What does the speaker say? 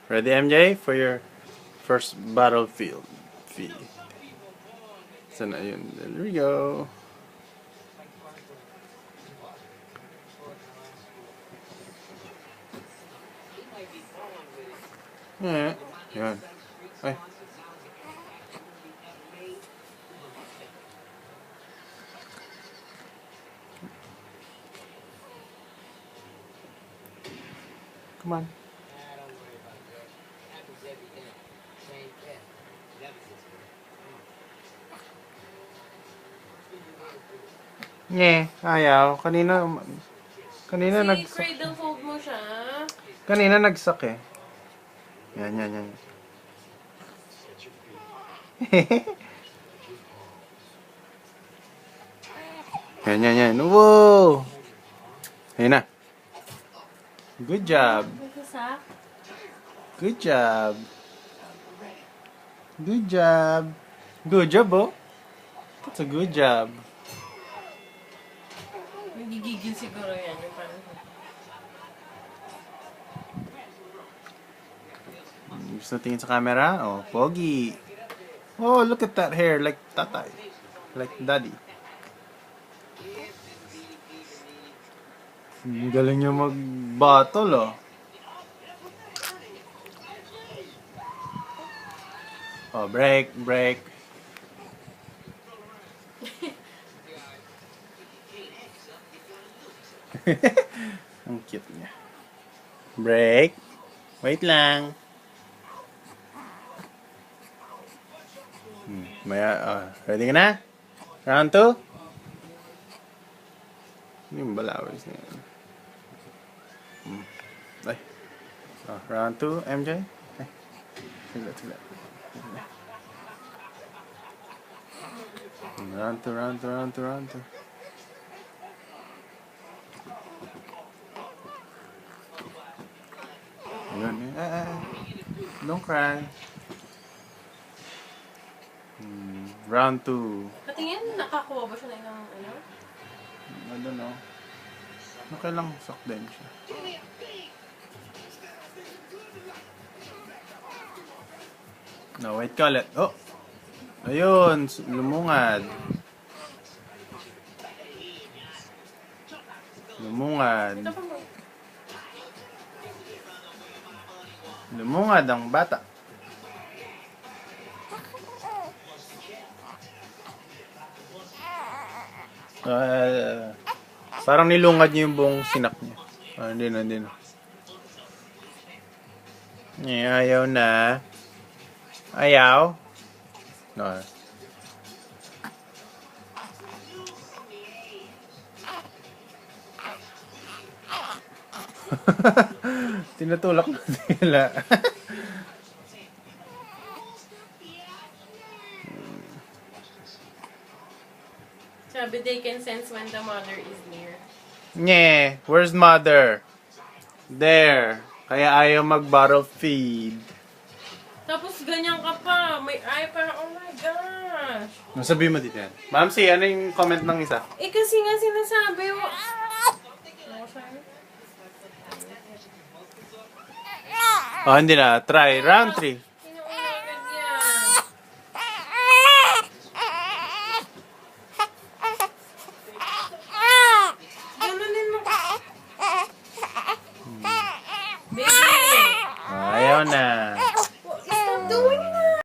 Ready, MJ, for your first battlefield feed. Sana yun. There we go. Yeah. Yan. Ay. Come on. Nye, ayaw. Kanina Si nagsak. cradle hold mo siya. Kanina nagsak eh. Yan, yan, yan. Yan, yan, yan. Wow! Ayun na. Good job. Nagsasak? Good job. Good job. Good job, oh. That's a good job. Nagigigil siguro yan. Yung parang... Gusto tingin sa camera? Oh, pogi. Oh, look at that hair. Like tatay. Like daddy. Ang galing niya mag-battle, oh. Oh, break, break. Ang cute niya. Break. Wait lang. Ready ka na? Round 2? Ano yung balawis na yan? Ay. Round 2, MJ? Ay. Sila. Round 2. Ayun. Don't cry. Round 2. Patingin, nakakuha ba siya na ng ano? I don't know. Okay lang, suck din siya. No, wait ka ulit. Oh! Ayun, lumungad. Lumungad. Ito pa mo. Lumungad ang bata. Parang nilungad niya yung buong sinak niya. Hindi na. Ayaw na. Ayaw. No. Tinutulak na nila. Sabi they can sense when the mother is near. Nye, where's mother? There. Kaya ayaw mag-bottle feed. Tapos ganyan ka pa. May eye parang, oh my gosh. Masabi mo dito yan. Ma'am, ano yung comment ng isa? Eh kasi nga sinasabi mo. Oh, hindi na. Try. Round 3.